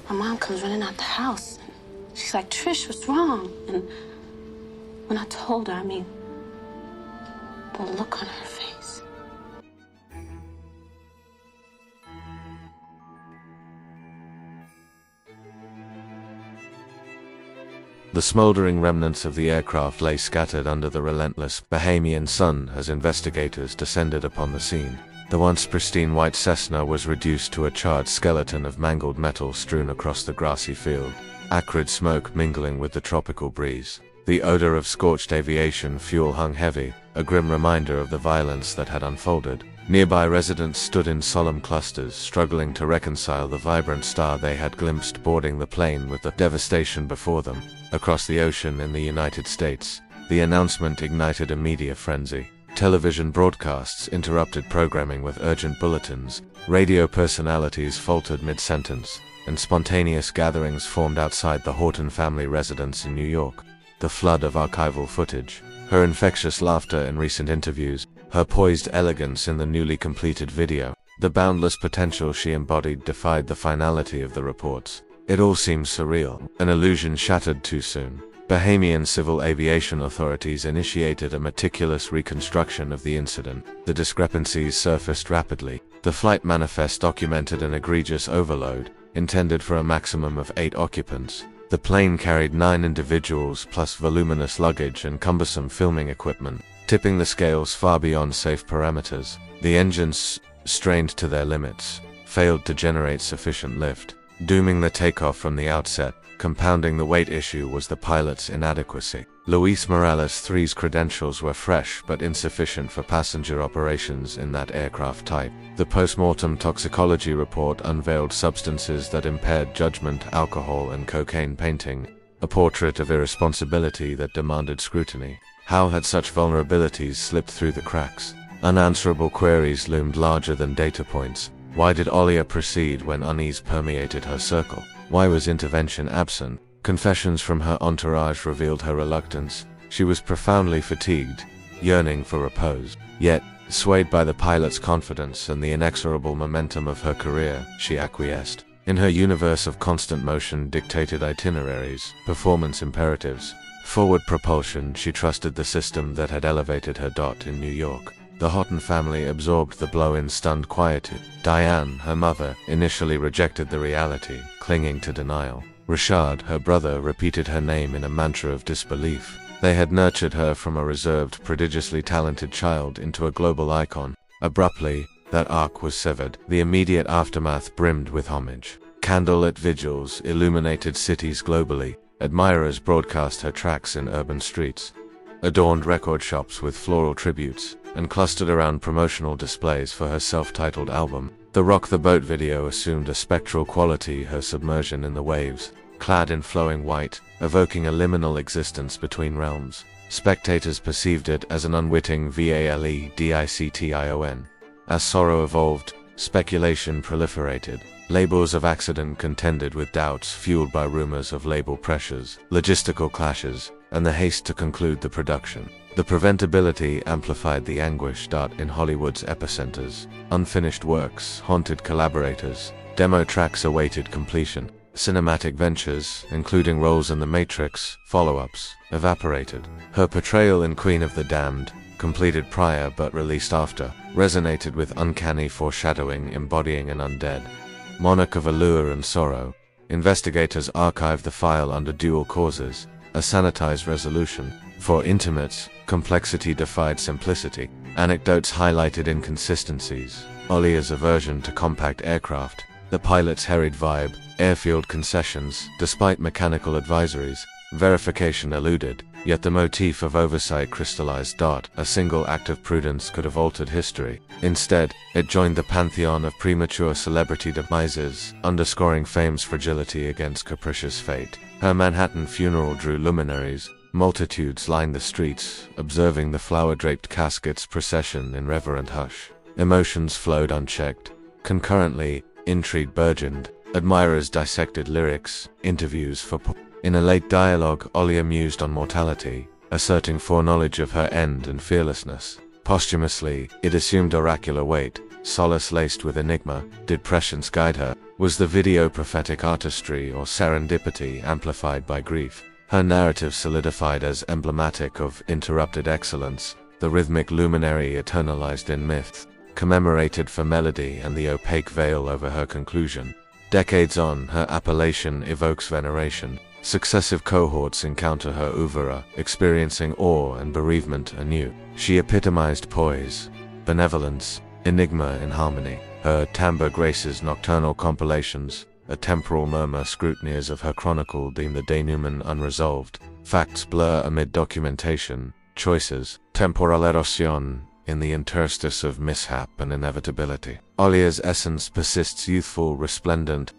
my mom comes running out the house. She's like, Trish, what's wrong? And when I told her, I mean, the look on her face. The smoldering remnants of the aircraft lay scattered under the relentless Bahamian sun as investigators descended upon the scene. The once pristine white Cessna was reduced to a charred skeleton of mangled metal strewn across the grassy field, acrid smoke mingling with the tropical breeze. The odor of scorched aviation fuel hung heavy, a grim reminder of the violence that had unfolded. Nearby residents stood in solemn clusters, struggling to reconcile the vibrant star they had glimpsed boarding the plane with the devastation before them. Across the ocean in the United States, the announcement ignited a media frenzy. Television broadcasts interrupted programming with urgent bulletins, radio personalities faltered mid-sentence, and spontaneous gatherings formed outside the Horton family residence in New York. The flood of archival footage, her infectious laughter in recent interviews, her poised elegance in the newly completed video, the boundless potential she embodied defied the finality of the reports. It all seemed surreal, an illusion shattered too soon. Bahamian civil aviation authorities initiated a meticulous reconstruction of the incident. The discrepancies surfaced rapidly. The flight manifest documented an egregious overload, intended for a maximum of 8 occupants. The plane carried 9 individuals plus voluminous luggage and cumbersome filming equipment, tipping the scales far beyond safe parameters. The engines, strained to their limits, failed to generate sufficient lift, dooming the takeoff from the outset. Compounding the weight issue was the pilot's inadequacy. Luis Morales III's credentials were fresh but insufficient for passenger operations in that aircraft type. The post-mortem toxicology report unveiled substances that impaired judgment, alcohol and cocaine painting, a portrait of irresponsibility that demanded scrutiny. How had such vulnerabilities slipped through the cracks? Unanswerable queries loomed larger than data points. Why did Aaliyah proceed when unease permeated her circle? Why was intervention absent? Confessions from her entourage revealed her reluctance. She was profoundly fatigued, yearning for repose. Yet, swayed by the pilot's confidence and the inexorable momentum of her career, she acquiesced. In her universe of constant motion dictated itineraries, performance imperatives, forward propulsion, she trusted the system that had elevated her dot in New York. The Horton family absorbed the blow in stunned quietude. Diane, her mother, initially rejected the reality, clinging to denial. Rashad, her brother, repeated her name in a mantra of disbelief. They had nurtured her from a reserved, prodigiously talented child into a global icon. Abruptly, that arc was severed. The immediate aftermath brimmed with homage. Candlelit vigils illuminated cities globally. Admirers broadcast her tracks in urban streets, adorned record shops with floral tributes, and clustered around promotional displays for her self-titled album. The Rock the Boat video assumed a spectral quality, her submersion in the waves, clad in flowing white, evoking a liminal existence between realms. Spectators perceived it as an unwitting VALEDICTION. As sorrow evolved, speculation proliferated. Labels of accident contended with doubts fueled by rumors of label pressures, logistical clashes, and the haste to conclude the production. The preventability amplified the anguish. In Hollywood's epicenters, unfinished works haunted collaborators, demo tracks awaited completion. Cinematic ventures, including roles in The Matrix, follow-ups, evaporated. Her portrayal in Queen of the Damned, completed prior but released after, resonated with uncanny foreshadowing embodying an undead monarch of allure and sorrow. Investigators archived the file under dual causes, a sanitized resolution. For intimates, complexity defied simplicity. Anecdotes highlighted inconsistencies. Aaliyah's aversion to compact aircraft, the pilot's harried vibe, airfield concessions, despite mechanical advisories, verification eluded, yet the motif of oversight crystallized. A single act of prudence could have altered history. Instead, it joined the pantheon of premature celebrity demises, underscoring fame's fragility against capricious fate. Her Manhattan funeral drew luminaries. Multitudes lined the streets, observing the flower-draped casket's procession in reverent hush. Emotions flowed unchecked. Concurrently, intrigue burgeoned. Admirers dissected lyrics, interviews for In a late dialogue, Aaliyah mused on mortality, asserting foreknowledge of her end and fearlessness. Posthumously, it assumed oracular weight, solace laced with enigma. Did prescience guide her, Was the video prophetic artistry or serendipity amplified by grief? Her narrative solidified as emblematic of interrupted excellence, the rhythmic luminary eternalized in myth, commemorated for melody and the opaque veil over her conclusion. Decades on, her appellation evokes veneration. Successive cohorts encounter her oeuvre, experiencing awe and bereavement anew. She epitomized poise, benevolence, enigma in harmony. Her timbre graces nocturnal compilations, a temporal murmur scrutineers of her chronicle deem the denouement unresolved. Facts blur amid documentation, choices, temporal erosion, in the interstice of mishap and inevitability. Aaliyah's essence persists youthful, resplendent.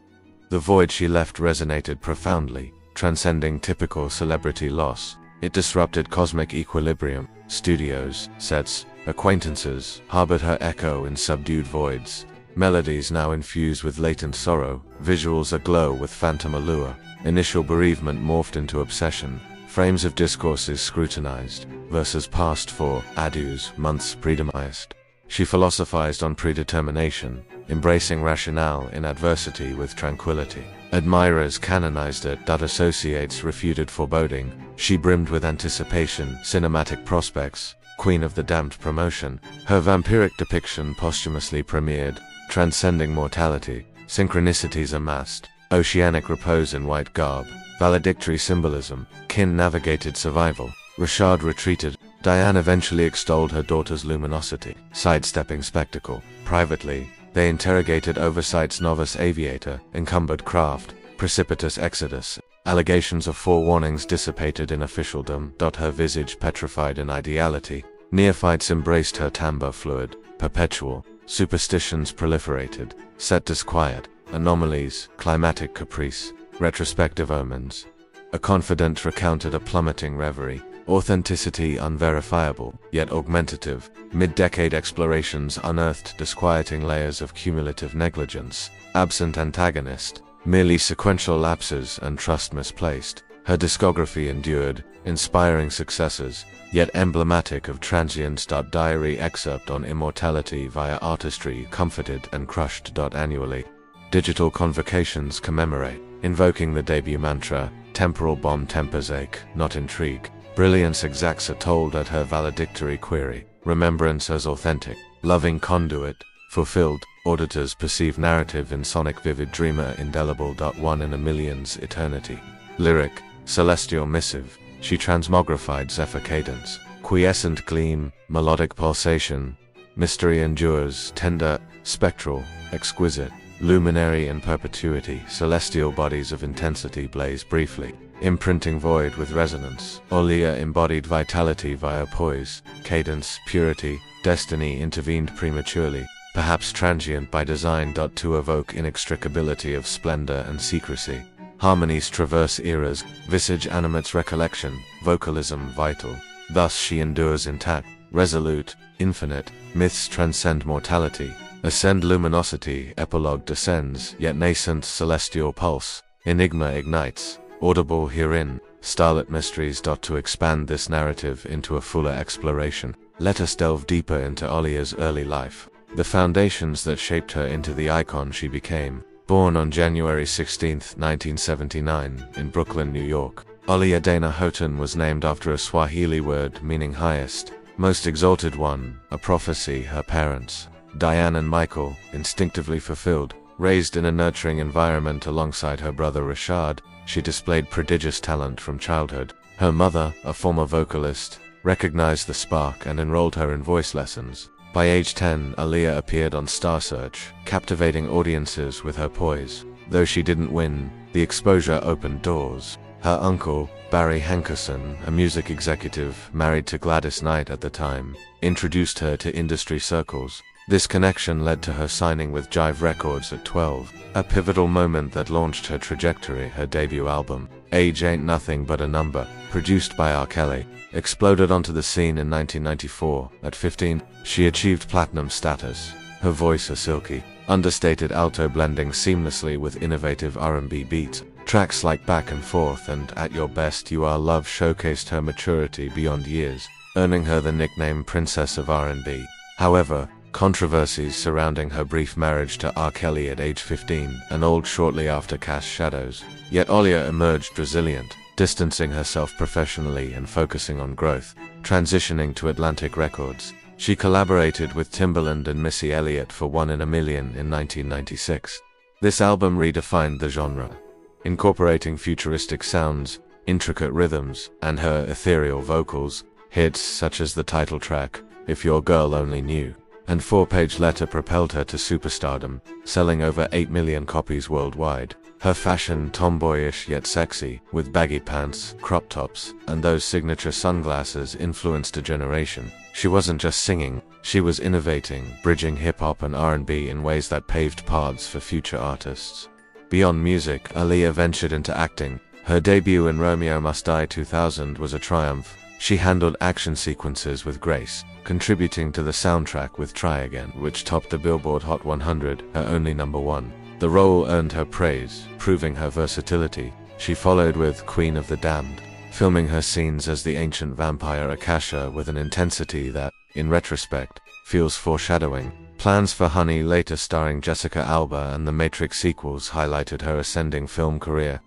The void she left resonated profoundly, transcending typical celebrity loss. It disrupted cosmic equilibrium. Studios, sets, acquaintances harbored her echo in subdued voids. Melodies now infused with latent sorrow, visuals aglow with phantom allure. Initial bereavement morphed into obsession. Frames of discourses scrutinized, verses passed for adieus, months predemised. She philosophized on predetermination, embracing rationale in adversity with tranquility. Admirers canonized it that associates refuted foreboding. She brimmed with anticipation, cinematic prospects, queen of the damned promotion. Her vampiric depiction posthumously premiered, transcending mortality, synchronicities amassed, oceanic repose in white garb, valedictory symbolism, kin navigated survival. Rashad retreated. Diane eventually extolled her daughter's luminosity. Sidestepping spectacle. Privately, they interrogated Oversight's novice aviator, encumbered craft, precipitous exodus. Allegations of forewarnings dissipated in officialdom. Her visage petrified in ideality. Neophytes embraced her timbre fluid, perpetual. Superstitions proliferated. Set disquiet. Anomalies, climatic caprice, retrospective omens. A confidant recounted a plummeting reverie. Authenticity unverifiable, yet augmentative. Mid-decade explorations unearthed disquieting layers of cumulative negligence. Absent antagonist, merely sequential lapses and trust misplaced. Her discography endured, inspiring successes, yet emblematic of transience. Diary excerpt on immortality via artistry comforted and crushed. Annually, digital convocations commemorate, invoking the debut mantra, temporal bomb tempers ache, not intrigue. Brilliance exacts a toll at her valedictory query, remembrance as authentic, loving conduit, fulfilled, auditors perceive narrative in sonic vivid dreamer indelible. One in a million's eternity. Lyric, celestial missive, she transmogrified zephyr cadence, quiescent gleam, melodic pulsation, mystery endures, tender, spectral, exquisite, luminary in perpetuity, celestial bodies of intensity blaze briefly. Imprinting void with resonance. Aaliyah embodied vitality via poise, cadence, purity. Destiny intervened prematurely, perhaps transient by design. To evoke inextricability of splendor and secrecy. Harmonies traverse eras, visage animates recollection, vocalism vital. Thus she endures intact, resolute, infinite. Myths transcend mortality. Ascend luminosity, epilogue descends, yet nascent celestial pulse. Enigma ignites. Audible herein, Starlet mysteries. To expand this narrative into a fuller exploration, let us delve deeper into Aaliyah's early life, the foundations that shaped her into the icon she became. Born on January 16, 1979, in Brooklyn, New York, Aaliyah Dana Houghton was named after a Swahili word meaning highest, most exalted one, a prophecy her parents, Diane and Michael, instinctively fulfilled. Raised in a nurturing environment alongside her brother Rashad, she displayed prodigious talent from childhood. Her mother, a former vocalist, recognized the spark and enrolled her in voice lessons. By age 10, Aaliyah appeared on Star Search, captivating audiences with her poise. Though she didn't win, the exposure opened doors. Her uncle, Barry Hankerson, a music executive married to Gladys Knight at the time, introduced her to industry circles. This connection led to her signing with Jive Records at 12, a pivotal moment that launched her trajectory. Her debut album, Age Ain't Nothing But a Number, produced by R. Kelly, exploded onto the scene in 1994. At 15, she achieved platinum status. Her voice a silky, understated alto blending seamlessly with innovative R&B beats. Tracks like Back and Forth and At Your Best You Are Love showcased her maturity beyond years, earning her the nickname Princess of R&B. However, controversies surrounding her brief marriage to R. Kelly at age 15, annulled shortly after cast shadows. Yet Aaliyah emerged resilient, distancing herself professionally and focusing on growth. Transitioning to Atlantic Records, she collaborated with Timbaland and Missy Elliott for One in a Million in 1996. This album redefined the genre, incorporating futuristic sounds, intricate rhythms, and her ethereal vocals. Hits such as the title track, If Your Girl Only Knew, and Four-Page Letter propelled her to superstardom, selling over 8 million copies worldwide. Her fashion, tomboyish yet sexy, with baggy pants, crop tops, and those signature sunglasses, influenced a generation. She wasn't just singing, she was innovating, bridging hip-hop and R&B in ways that paved paths for future artists. Beyond music, Aaliyah ventured into acting. Her debut in Romeo Must Die 2000 was a triumph. She handled action sequences with grace, contributing to the soundtrack with Try Again, which topped the Billboard Hot 100, her only #1. The role earned her praise, proving her versatility. She followed with Queen of the Damned, filming her scenes as the ancient vampire Akasha with an intensity that, in retrospect, feels foreshadowing. Plans for Honey, later starring Jessica Alba, and the Matrix sequels highlighted her ascending film career.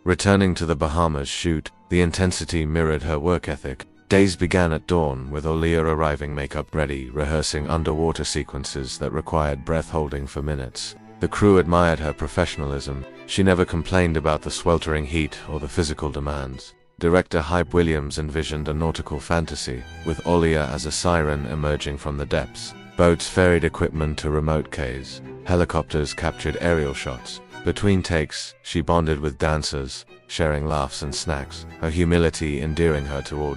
Returning to the Bahamas shoot, the intensity mirrored her work ethic. Days began at dawn, with Aaliyah arriving makeup ready, rehearsing underwater sequences that required breath-holding for minutes. The crew admired her professionalism. She never complained about the sweltering heat or the physical demands. Director Hype Williams envisioned a nautical fantasy, with Aaliyah as a siren emerging from the depths. Boats ferried equipment to remote cays. Helicopters captured aerial shots. Between takes, she bonded with dancers, sharing laughs and snacks, her humility endearing her to all.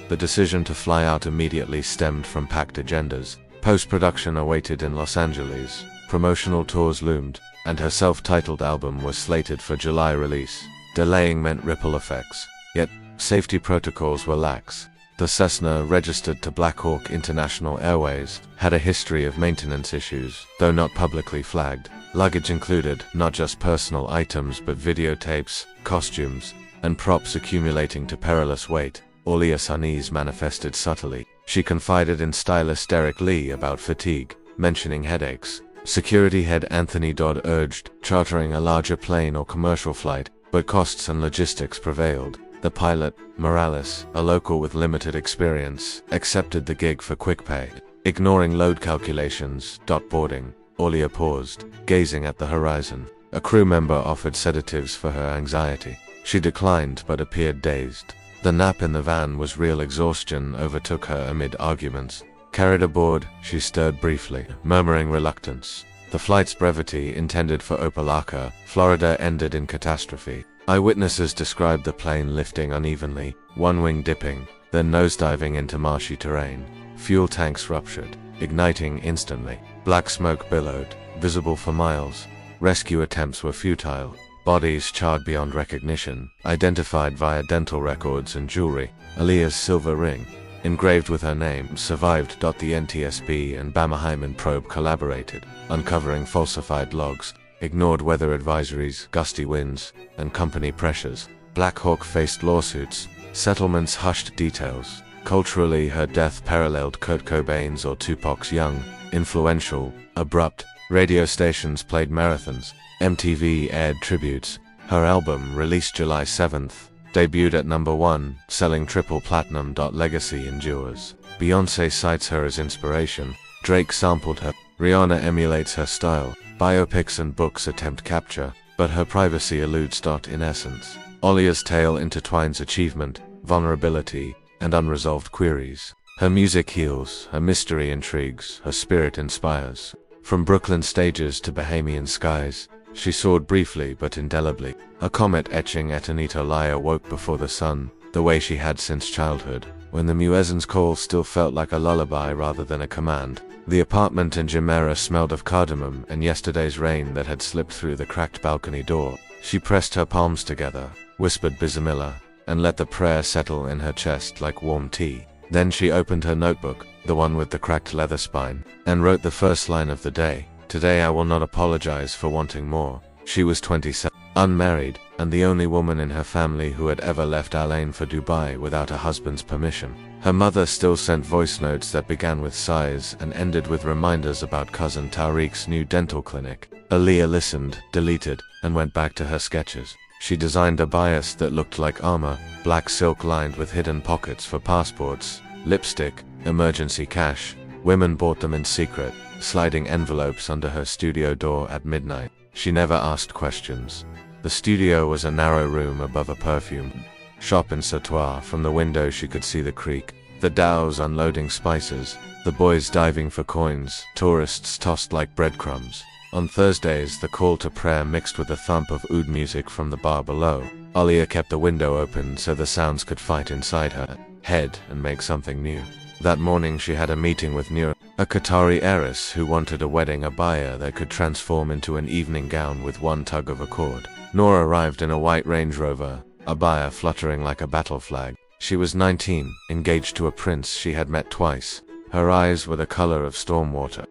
The decision to fly out immediately stemmed from packed agendas. Post-production awaited in Los Angeles, promotional tours loomed, and her self-titled album was slated for July release. Delaying meant ripple effects, yet safety protocols were lax. The Cessna, registered to Black Hawk International Airways, had a history of maintenance issues, though not publicly flagged. Luggage included not just personal items but videotapes, costumes, and props accumulating to perilous weight. Aaliyah's unease manifested subtly. She confided in stylist Derek Lee about fatigue, mentioning headaches. Security head Anthony Dodd urged chartering a larger plane or commercial flight, but costs and logistics prevailed. The pilot, Morales, a local with limited experience, accepted the gig for quick pay. Ignoring load calculations, boarding, Aaliyah paused, gazing at the horizon. A crew member offered sedatives for her anxiety. She declined but appeared dazed. The nap in the van was real exhaustion overtook her amid arguments. Carried aboard, she stirred briefly, murmuring reluctance. The flight's brevity, intended for Opelika, Florida, ended in catastrophe. Eyewitnesses described the plane lifting unevenly, one wing dipping, then nosediving into marshy terrain. Fuel tanks ruptured, igniting instantly. Black smoke billowed, visible for miles. Rescue attempts were futile. Bodies charred beyond recognition, identified via dental records and jewelry. Aaliyah's silver ring, engraved with her name, survived. The NTSB and Bamahaiman probe collaborated, uncovering falsified logs, ignored weather advisories, gusty winds, and company pressures. Black Hawk faced lawsuits, settlements hushed details. Culturally, her death paralleled Kurt Cobain's or Tupac's. Young, influential, abrupt. Radio stations played marathons. MTV aired tributes. Her album, released July 7th, debuted at #1, selling triple platinum. Legacy endures. Beyoncé cites her as inspiration. Drake sampled her. Rihanna emulates her style. Biopics and books attempt capture, but her privacy eludes. In essence, Aaliyah's tale intertwines achievement, vulnerability, and unresolved queries. Her music heals, her mystery intrigues, her spirit inspires. From Brooklyn stages to Bahamian skies, she soared briefly but indelibly. A comet etching Etanita Laya woke before the sun, the way she had since childhood, when the muezzin's call still felt like a lullaby rather than a command. The apartment in Jumeirah smelled of cardamom and yesterday's rain that had slipped through the cracked balcony door. She pressed her palms together, whispered Bismillah, and let the prayer settle in her chest like warm tea. Then she opened her notebook, the one with the cracked leather spine, and wrote the first line of the day. Today I will not apologize for wanting more. She was 27, unmarried, and the only woman in her family who had ever left Aaliyah for Dubai without her husband's permission. Her mother still sent voice notes that began with sighs and ended with reminders about cousin Tariq's new dental clinic. Aaliyah listened, deleted, and went back to her sketches. She designed a bias that looked like armor, black silk lined with hidden pockets for passports, lipstick, emergency cash. Women bought them in secret, sliding envelopes under her studio door at midnight. She never asked questions. The studio was a narrow room above a perfume shop in Sautoir. From the window she could see the creek, the dhows unloading spices, the boys diving for coins, tourists tossed like breadcrumbs. On Thursdays, the call to prayer mixed with the thump of oud music from the bar below. Aaliyah kept the window open so the sounds could fight inside her head and make something new. That morning she had a meeting with Noor, a Qatari heiress who wanted a wedding abaya that could transform into an evening gown with one tug of a cord. Noor arrived in a white Range Rover, abaya fluttering like a battle flag. She was 19, engaged to a prince she had met twice. Her eyes were the color of storm water.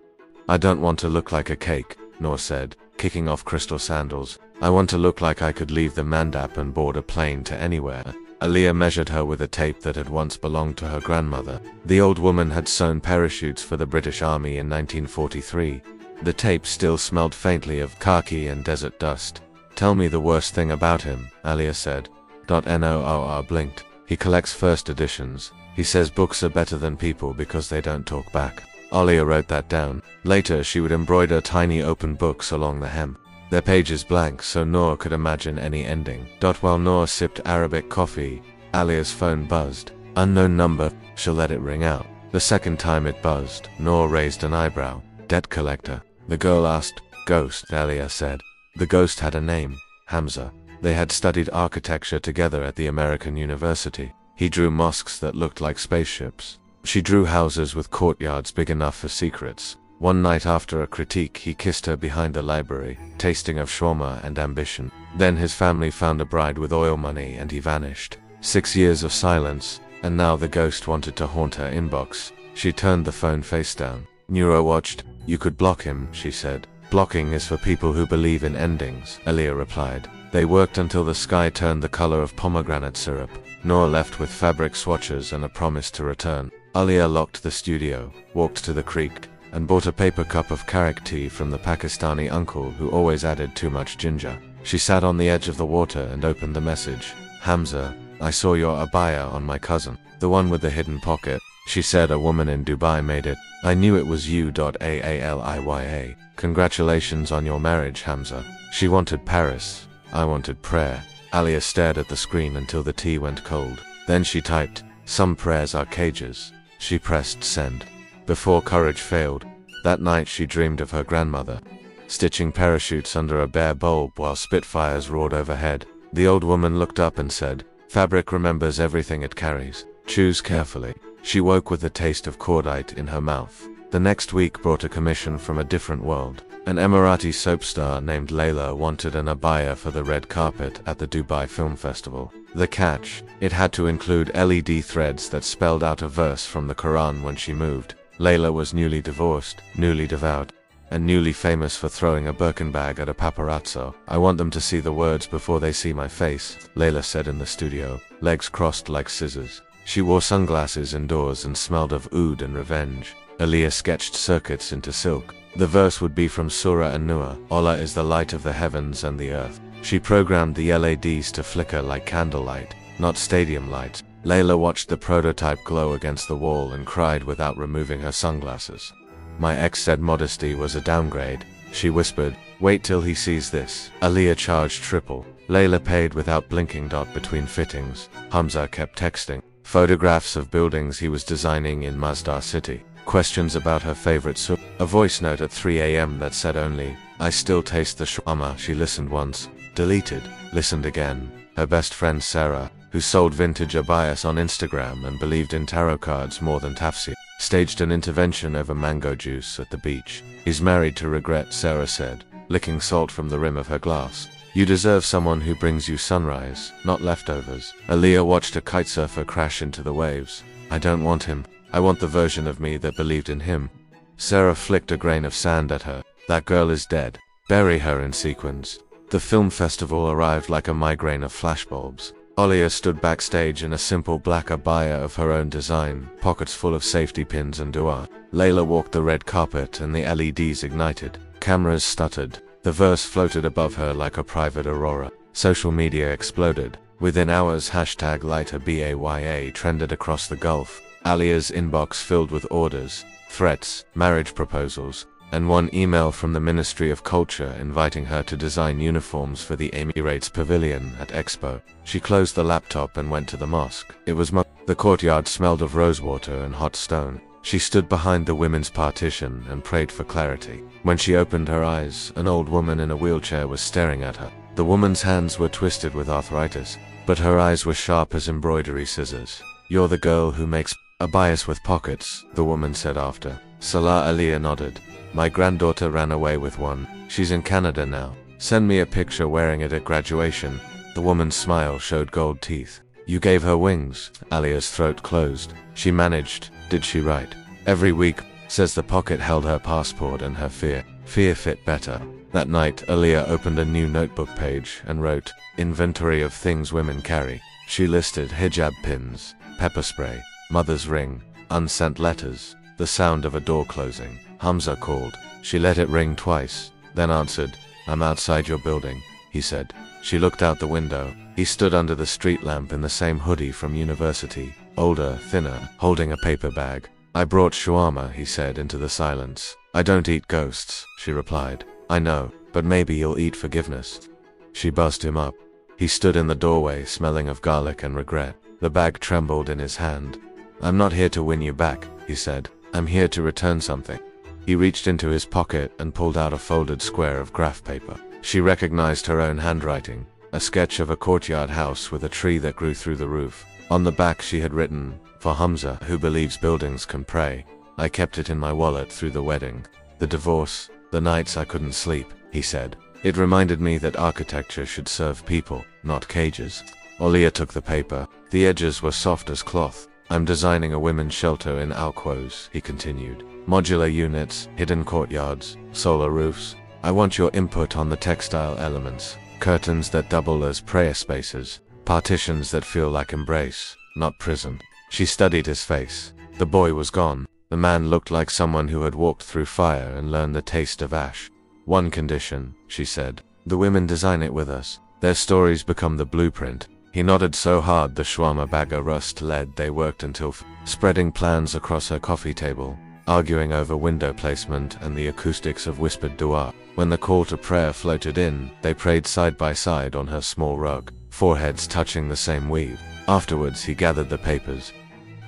"I don't want to look like a cake," Noor said, kicking off crystal sandals. "I want to look like I could leave the mandap and board a plane to anywhere." Aaliyah measured her with a tape that had once belonged to her grandmother. The old woman had sewn parachutes for the British Army in 1943. The tape still smelled faintly of khaki and desert dust. "Tell me the worst thing about him," Aaliyah said. Noor blinked. "He collects first editions. He says books are better than people because they don't talk back." Aaliyah wrote that down. Later, she would embroider tiny open books along the hem, their pages blank so Noor could imagine any ending. While Noor sipped Arabic coffee, Aliyah's phone buzzed. Unknown number. She'll let it ring out. The second time it buzzed, Noor raised an eyebrow. "Debt collector?" The girl asked. "Ghost," Aaliyah said. The ghost had a name, Hamza. They had studied architecture together at the American University. He drew mosques that looked like spaceships. She drew houses with courtyards big enough for secrets. One night after a critique, he kissed her behind the library, tasting of shawarma and ambition. Then his family found a bride with oil money and he vanished. 6 years of silence, and now the ghost wanted to haunt her inbox. She turned the phone face down. Noor watched. "You could block him," she said. "Blocking is for people who believe in endings," Aaliyah replied. They worked until the sky turned the color of pomegranate syrup. Noor left with fabric swatches and a promise to return. Aaliyah locked the studio, walked to the creek, and bought a paper cup of karak tea from the Pakistani uncle who always added too much ginger. She sat on the edge of the water and opened the message. "Hamza, I saw your abaya on my cousin, the one with the hidden pocket. She said a woman in Dubai made it. I knew it was you. Aaliyah. Congratulations on your marriage, Hamza." She wanted Paris. I wanted prayer. Aaliyah stared at the screen until the tea went cold. Then she typed, "Some prayers are cages." She pressed send. Before courage failed, that night she dreamed of her grandmother, stitching parachutes under a bare bulb while Spitfires roared overhead. The old woman looked up and said, "Fabric remembers everything it carries. Choose carefully." She woke with the taste of cordite in her mouth. The next week brought a commission from a different world. An Emirati soap star named Layla wanted an abaya for the red carpet at the Dubai Film Festival. The catch, it had to include LED threads that spelled out a verse from the Quran when she moved. Layla was newly divorced, newly devout, and newly famous for throwing a Birkin bag at a paparazzo. "I want them to see the words before they see my face," Layla said in the studio, legs crossed like scissors. She wore sunglasses indoors and smelled of oud and revenge. Aaliyah sketched circuits into silk. The verse would be from Surah An-Nur, "Allah is the light of the heavens and the earth." She programmed the LEDs to flicker like candlelight, not stadium lights. Layla watched the prototype glow against the wall and cried without removing her sunglasses. "My ex said modesty was a downgrade," she whispered. "Wait till he sees this." Aaliyah charged triple. Layla paid without blinking. Between fittings, Hamza kept texting. Photographs of buildings he was designing in Masdar City. Questions about her favorite soup. A voice note at 3 a.m. that said only, "I still taste the shawarma." She listened once, deleted, listened again. Her best friend Sarah, who sold vintage abayas on Instagram and believed in tarot cards more than tafsir, staged an intervention over mango juice at the beach. "He's married to regret," Sarah said, licking salt from the rim of her glass. "You deserve someone who brings you sunrise, not leftovers." Aaliyah watched a kitesurfer crash into the waves. "I don't want him. I want the version of me that believed in him." Sarah flicked a grain of sand at her. "That girl is dead. Bury her in sequins." The film festival arrived like a migraine of flashbulbs. Aaliyah stood backstage in a simple black abaya of her own design, pockets full of safety pins and dua. Layla walked the red carpet and the LEDs ignited. Cameras stuttered. The verse floated above her like a private aurora. Social media exploded. Within hours, hashtag lighter BAYA trended across the Gulf. Aaliyah's inbox filled with orders, threats, marriage proposals, and one email from the Ministry of Culture inviting her to design uniforms for the Emirates Pavilion at Expo. She closed the laptop and went to the mosque. It was the courtyard smelled of rosewater and hot stone. She stood behind the women's partition and prayed for clarity. When she opened her eyes, an old woman in a wheelchair was staring at her. The woman's hands were twisted with arthritis, but her eyes were sharp as embroidery scissors. "You're the girl who makes abayas with pockets," the woman said after. Salah Aaliyah nodded. "My granddaughter ran away with one. She's in Canada now. Send me a picture wearing it at graduation." The woman's smile showed gold teeth. "You gave her wings." Aaliyah's throat closed. "She managed. Did she write?" "Every week," says the pocket held her passport and her fear. Fear fit better. That night, Aaliyah opened a new notebook page and wrote, "Inventory of things women carry." She listed hijab pins, pepper spray, mother's ring, unsent letters, the sound of a door closing. Hamza called. She let it ring twice, then answered, "I'm outside your building," he said. She looked out the window. He stood under the street lamp in the same hoodie from university, older, thinner, holding a paper bag. "I brought shawarma," he said into the silence. "I don't eat ghosts," she replied. "I know, but maybe you'll eat forgiveness." She buzzed him up. He stood in the doorway, smelling of garlic and regret. The bag trembled in his hand. "I'm not here to win you back," he said. "I'm here to return something." He reached into his pocket and pulled out a folded square of graph paper. She recognized her own handwriting, a sketch of a courtyard house with a tree that grew through the roof. On the back she had written, "For Hamza, who believes buildings can pray." "I kept it in my wallet through the wedding, the divorce, the nights I couldn't sleep," he said. "It reminded me that architecture should serve people, not cages." Aaliyah took the paper. The edges were soft as cloth. "I'm designing a women's shelter in Alquoz," he continued. "Modular units, hidden courtyards, solar roofs. I want your input on the textile elements. Curtains that double as prayer spaces. Partitions that feel like embrace, not prison." She studied his face. The boy was gone. The man looked like someone who had walked through fire and learned the taste of ash. "One condition," she said. "The women design it with us. Their stories become the blueprint." He nodded so hard the shawarma bagger rust led they worked until spreading plans across her coffee table, arguing over window placement and the acoustics of whispered dua. When the call to prayer floated in, they prayed side by side on her small rug, foreheads touching the same weave. Afterwards he gathered the papers.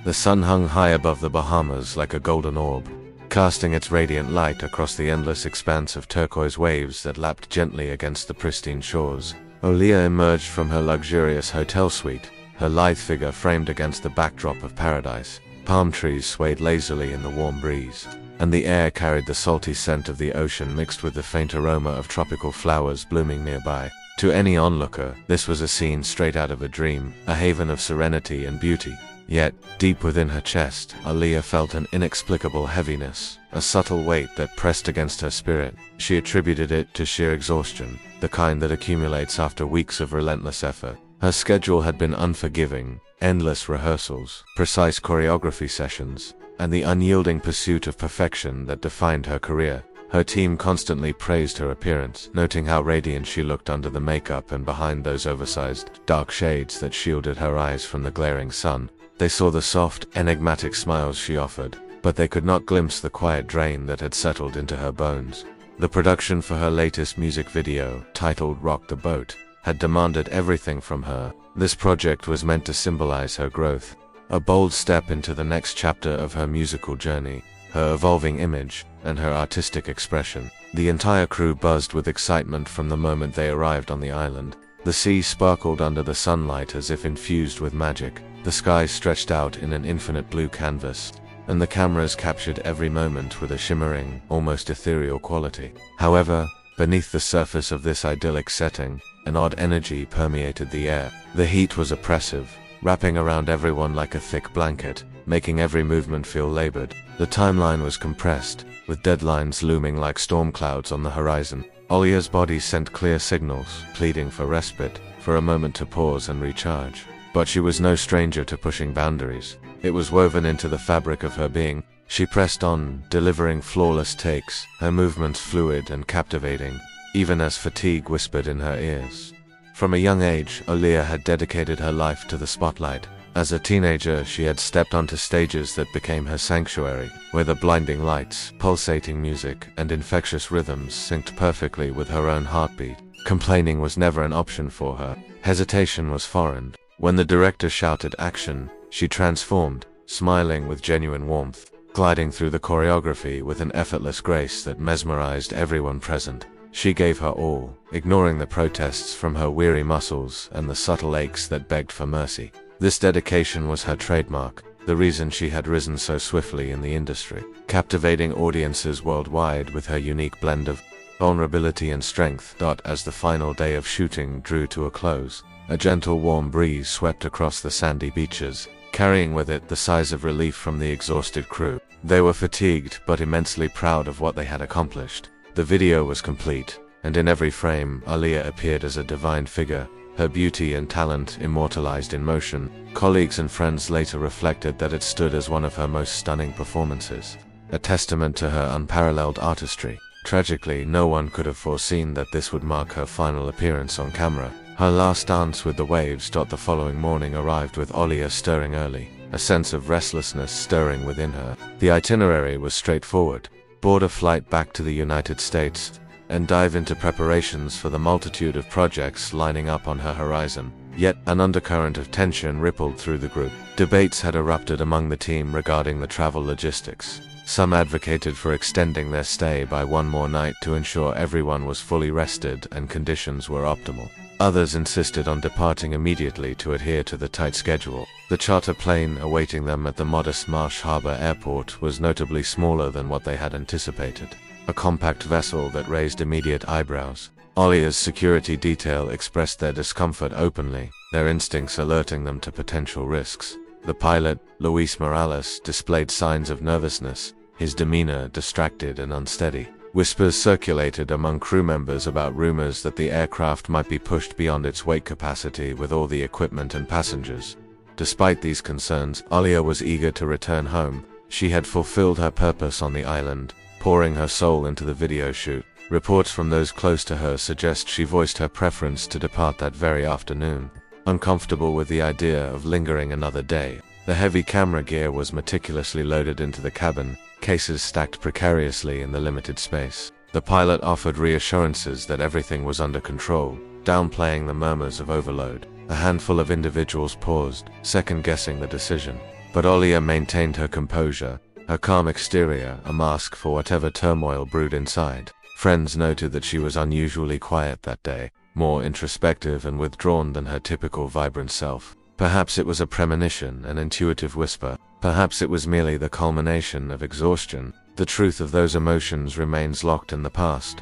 The sun hung high above the Bahamas like a golden orb, casting its radiant light across the endless expanse of turquoise waves that lapped gently against the pristine shores. Aaliyah emerged from her luxurious hotel suite, her lithe figure framed against the backdrop of paradise. Palm trees swayed lazily in the warm breeze, and the air carried the salty scent of the ocean mixed with the faint aroma of tropical flowers blooming nearby. To any onlooker, this was a scene straight out of a dream, a haven of serenity and beauty. Yet, deep within her chest, Aaliyah felt an inexplicable heaviness, a subtle weight that pressed against her spirit. She attributed it to sheer exhaustion, the kind that accumulates after weeks of relentless effort. Her schedule had been unforgiving, endless rehearsals, precise choreography sessions, and the unyielding pursuit of perfection that defined her career. Her team constantly praised her appearance, noting how radiant she looked under the makeup and behind those oversized, dark shades that shielded her eyes from the glaring sun. They saw the soft, enigmatic smiles she offered, but they could not glimpse the quiet drain that had settled into her bones. The production for her latest music video, titled "Rock the Boat," had demanded everything from her. This project was meant to symbolize her growth, a bold step into the next chapter of her musical journey, her evolving image, and her artistic expression. The entire crew buzzed with excitement from the moment they arrived on the island. The sea sparkled under the sunlight as if infused with magic. The sky stretched out in an infinite blue canvas, and the cameras captured every moment with a shimmering, almost ethereal quality. However, beneath the surface of this idyllic setting, an odd energy permeated the air. The heat was oppressive, wrapping around everyone like a thick blanket, making every movement feel labored. The timeline was compressed, with deadlines looming like storm clouds on the horizon. Aaliyah's body sent clear signals, pleading for respite, for a moment to pause and recharge. But she was no stranger to pushing boundaries. It was woven into the fabric of her being. She pressed on, delivering flawless takes, her movements fluid and captivating, even as fatigue whispered in her ears. From a young age, Aaliyah had dedicated her life to the spotlight. As a teenager, she had stepped onto stages that became her sanctuary, where the blinding lights, pulsating music, and infectious rhythms synced perfectly with her own heartbeat. Complaining was never an option for her. Hesitation was foreign. When the director shouted action, she transformed, smiling with genuine warmth, gliding through the choreography with an effortless grace that mesmerized everyone present. She gave her all, ignoring the protests from her weary muscles and the subtle aches that begged for mercy. This dedication was her trademark, the reason she had risen so swiftly in the industry, captivating audiences worldwide with her unique blend of vulnerability and strength. As the final day of shooting drew to a close, a gentle warm breeze swept across the sandy beaches, carrying with it the sighs of relief from the exhausted crew. They were fatigued but immensely proud of what they had accomplished. The video was complete, and in every frame, Aaliyah appeared as a divine figure, her beauty and talent immortalized in motion. Colleagues and friends later reflected that it stood as one of her most stunning performances, a testament to her unparalleled artistry. Tragically, no one could have foreseen that this would mark her final appearance on camera. Her last dance with the waves. The following morning arrived with Aaliyah stirring early, a sense of restlessness stirring within her. The itinerary was straightforward: board a flight back to the United States, and dive into preparations for the multitude of projects lining up on her horizon. Yet, an undercurrent of tension rippled through the group. Debates had erupted among the team regarding the travel logistics. Some advocated for extending their stay by one more night to ensure everyone was fully rested and conditions were optimal. Others insisted on departing immediately to adhere to the tight schedule. The charter plane awaiting them at the modest Marsh Harbor airport was notably smaller than what they had anticipated, a compact vessel that raised immediate eyebrows. Aaliyah's security detail expressed their discomfort openly, their instincts alerting them to potential risks. The pilot, Luis Morales, displayed signs of nervousness, his demeanor distracted and unsteady. Whispers circulated among crew members about rumors that the aircraft might be pushed beyond its weight capacity with all the equipment and passengers. Despite these concerns, Aaliyah was eager to return home. She had fulfilled her purpose on the island, pouring her soul into the video shoot. Reports from those close to her suggest she voiced her preference to depart that very afternoon, uncomfortable with the idea of lingering another day. The heavy camera gear was meticulously loaded into the cabin, cases stacked precariously in the limited space. The pilot offered reassurances that everything was under control, downplaying the murmurs of overload. A handful of individuals paused, second-guessing the decision. But Aaliyah maintained her composure, her calm exterior a mask for whatever turmoil brewed inside. Friends noted that she was unusually quiet that day, more introspective and withdrawn than her typical vibrant self. Perhaps it was a premonition, an intuitive whisper. Perhaps it was merely the culmination of exhaustion. The truth of those emotions remains locked in the past.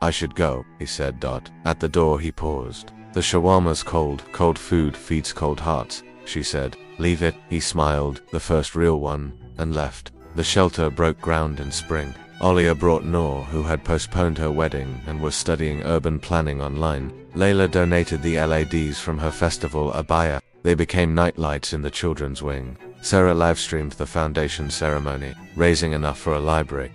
"I should go," he said. At the door he paused. "The shawarma's cold. Cold food feeds cold hearts," she said. "Leave it," he smiled, the first real one, and left. The shelter broke ground in spring. Aaliyah brought Noor, who had postponed her wedding and was studying urban planning online. Layla donated the LEDs from her festival abaya. They became nightlights in the children's wing. Sarah livestreamed the foundation ceremony, raising enough for a library.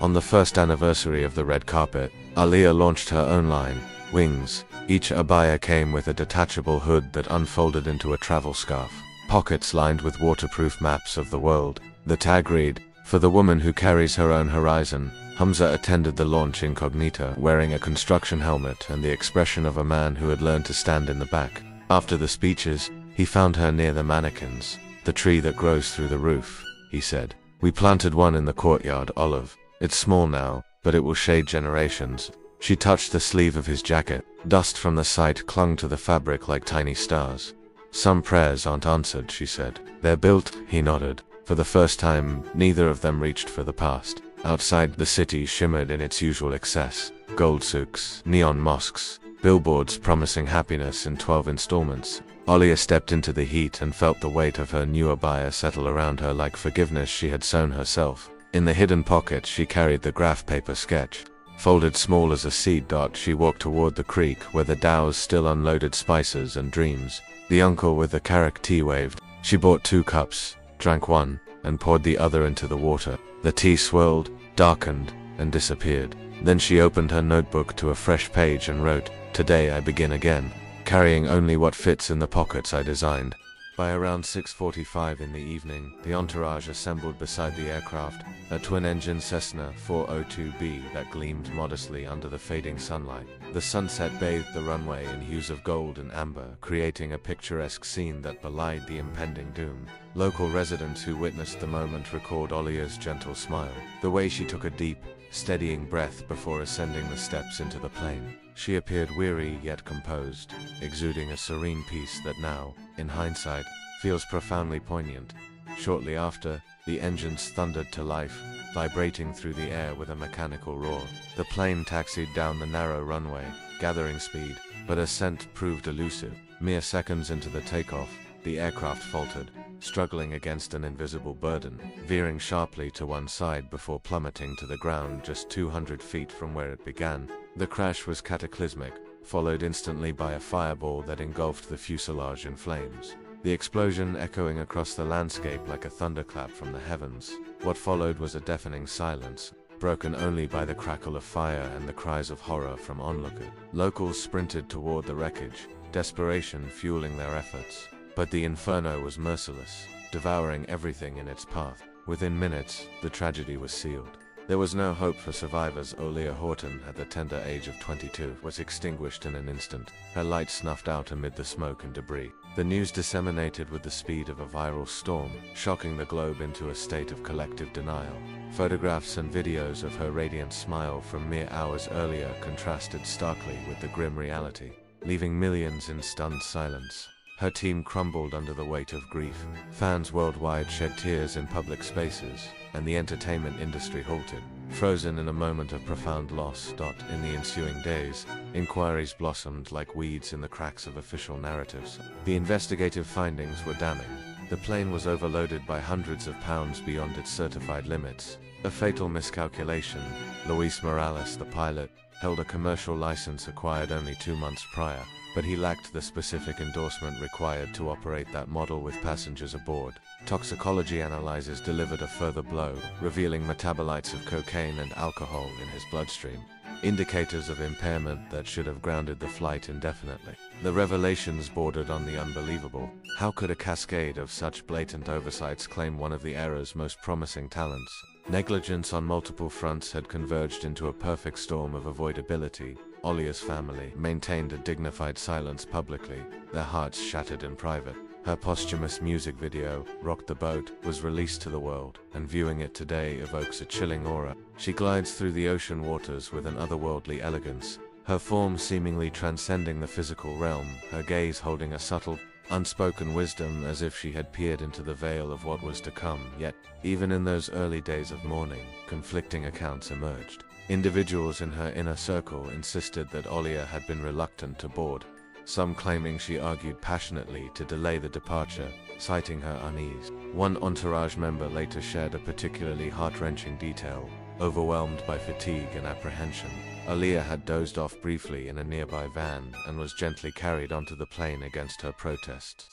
On the first anniversary of the red carpet, Aaliyah launched her own line, Wings. Each abaya came with a detachable hood that unfolded into a travel scarf, pockets lined with waterproof maps of the world. The tag read, "For the woman who carries her own horizon." Hamza attended the launch incognito, wearing a construction helmet and the expression of a man who had learned to stand in the back. After the speeches, he found her near the mannequins. "The tree that grows through the roof," he said. "We planted one in the courtyard, Olive. It's small now, but it will shade generations." She touched the sleeve of his jacket. Dust from the site clung to the fabric like tiny stars. "Some prayers aren't answered," she said. "They're built," he nodded. For the first time, neither of them reached for the past. Outside, the city shimmered in its usual excess. Gold souks, neon mosques, billboards promising happiness in 12 installments. Aaliyah stepped into the heat and felt the weight of her new abaya settle around her like forgiveness she had sown herself. In the hidden pocket she carried the graph paper sketch. Folded small as a seed dot, she walked toward the creek where the dows still unloaded spices and dreams. The uncle with the carrack tea waved. She bought 2 cups, drank one, and poured the other into the water. The tea swirled, darkened, and disappeared. Then she opened her notebook to a fresh page and wrote, "Today I begin again, carrying only what fits in the pockets I designed." By around 6:45 in the evening, the entourage assembled beside the aircraft, a twin-engine Cessna 402B that gleamed modestly under the fading sunlight. The sunset bathed the runway in hues of gold and amber, creating a picturesque scene that belied the impending doom. Local residents who witnessed the moment recalled Aaliyah's gentle smile, the way she took a deep, steadying breath before ascending the steps into the plane. She appeared weary yet composed, exuding a serene peace that now, in hindsight, feels profoundly poignant. Shortly after, the engines thundered to life, vibrating through the air with a mechanical roar. The plane taxied down the narrow runway, gathering speed, but ascent proved elusive. Mere seconds into the takeoff, the aircraft faltered, struggling against an invisible burden, veering sharply to one side before plummeting to the ground just 200 feet from where it began. The crash was cataclysmic, followed instantly by a fireball that engulfed the fuselage in flames, the explosion echoing across the landscape like a thunderclap from the heavens. What followed was a deafening silence, broken only by the crackle of fire and the cries of horror from onlookers. Locals sprinted toward the wreckage, desperation fueling their efforts. But the inferno was merciless, devouring everything in its path. Within minutes, the tragedy was sealed. There was no hope for survivors. Aaliyah Horton, at the tender age of 22, was extinguished in an instant, her light snuffed out amid the smoke and debris. The news disseminated with the speed of a viral storm, shocking the globe into a state of collective denial. Photographs and videos of her radiant smile from mere hours earlier contrasted starkly with the grim reality, leaving millions in stunned silence. Her team crumbled under the weight of grief. Fans worldwide shed tears in public spaces, and the entertainment industry halted, frozen in a moment of profound loss. In the ensuing days, inquiries blossomed like weeds in the cracks of official narratives. The investigative findings were damning. The plane was overloaded by hundreds of pounds beyond its certified limits. A fatal miscalculation. Luis Morales, the pilot, held a commercial license acquired only 2 months prior, but he lacked the specific endorsement required to operate that model with passengers aboard. Toxicology analyses delivered a further blow, revealing metabolites of cocaine and alcohol in his bloodstream, indicators of impairment that should have grounded the flight indefinitely. The revelations bordered on the unbelievable. How could a cascade of such blatant oversights claim one of the era's most promising talents? Negligence on multiple fronts had converged into a perfect storm of avoidability. Aaliyah's family maintained a dignified silence publicly, their hearts shattered in private. Her posthumous music video, "Rock the Boat," was released to the world, and viewing it today evokes a chilling aura. She glides through the ocean waters with an otherworldly elegance, her form seemingly transcending the physical realm, her gaze holding a subtle, unspoken wisdom as if she had peered into the veil of what was to come. Yet, even in those early days of mourning, conflicting accounts emerged. Individuals in her inner circle insisted that Aaliyah had been reluctant to board, some claiming she argued passionately to delay the departure, citing her unease. One entourage member later shared a particularly heart-wrenching detail. Overwhelmed by fatigue and apprehension, Aaliyah had dozed off briefly in a nearby van and was gently carried onto the plane against her protests.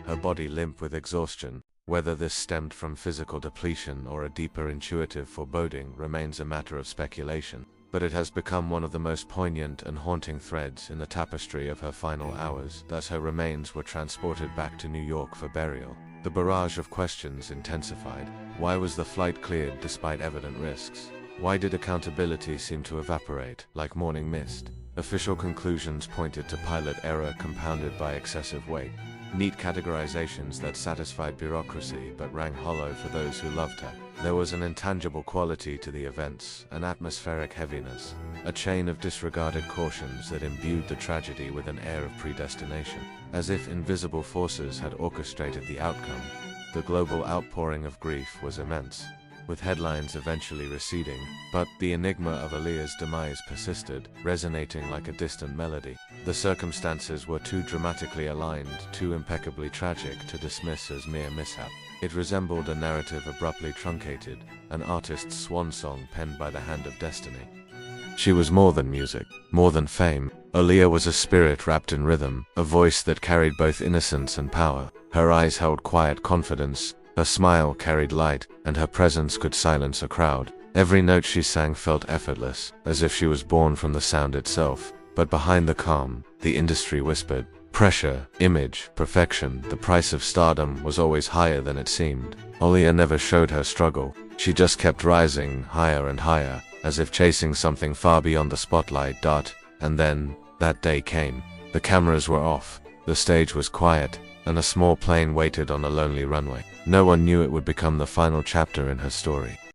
Her body limp with exhaustion. Whether this stemmed from physical depletion or a deeper intuitive foreboding remains a matter of speculation, but it has become one of the most poignant and haunting threads in the tapestry of her final hours. Thus her remains were transported back to New York for burial. The barrage of questions intensified. Why was the flight cleared despite evident risks? Why did accountability seem to evaporate, like morning mist? Official conclusions pointed to pilot error compounded by excessive weight. Neat categorizations that satisfied bureaucracy but rang hollow for those who loved her. There was an intangible quality to the events, an atmospheric heaviness, a chain of disregarded cautions that imbued the tragedy with an air of predestination. As if invisible forces had orchestrated the outcome, the global outpouring of grief was immense, with headlines eventually receding, but the enigma of Aaliyah's demise persisted, resonating like a distant melody. The circumstances were too dramatically aligned, too impeccably tragic to dismiss as mere mishap. It resembled a narrative abruptly truncated, an artist's swan song penned by the hand of destiny. She was more than music, more than fame. Aaliyah was a spirit wrapped in rhythm, a voice that carried both innocence and power. Her eyes held quiet confidence, her smile carried light, and her presence could silence a crowd. Every note she sang felt effortless, as if she was born from the sound itself. But behind the calm, the industry whispered. Pressure, image, perfection, the price of stardom was always higher than it seemed. Aaliyah never showed her struggle. She just kept rising higher and higher, as if chasing something far beyond the spotlight. And then, that day came. The cameras were off, the stage was quiet, and a small plane waited on a lonely runway. No one knew it would become the final chapter in her story.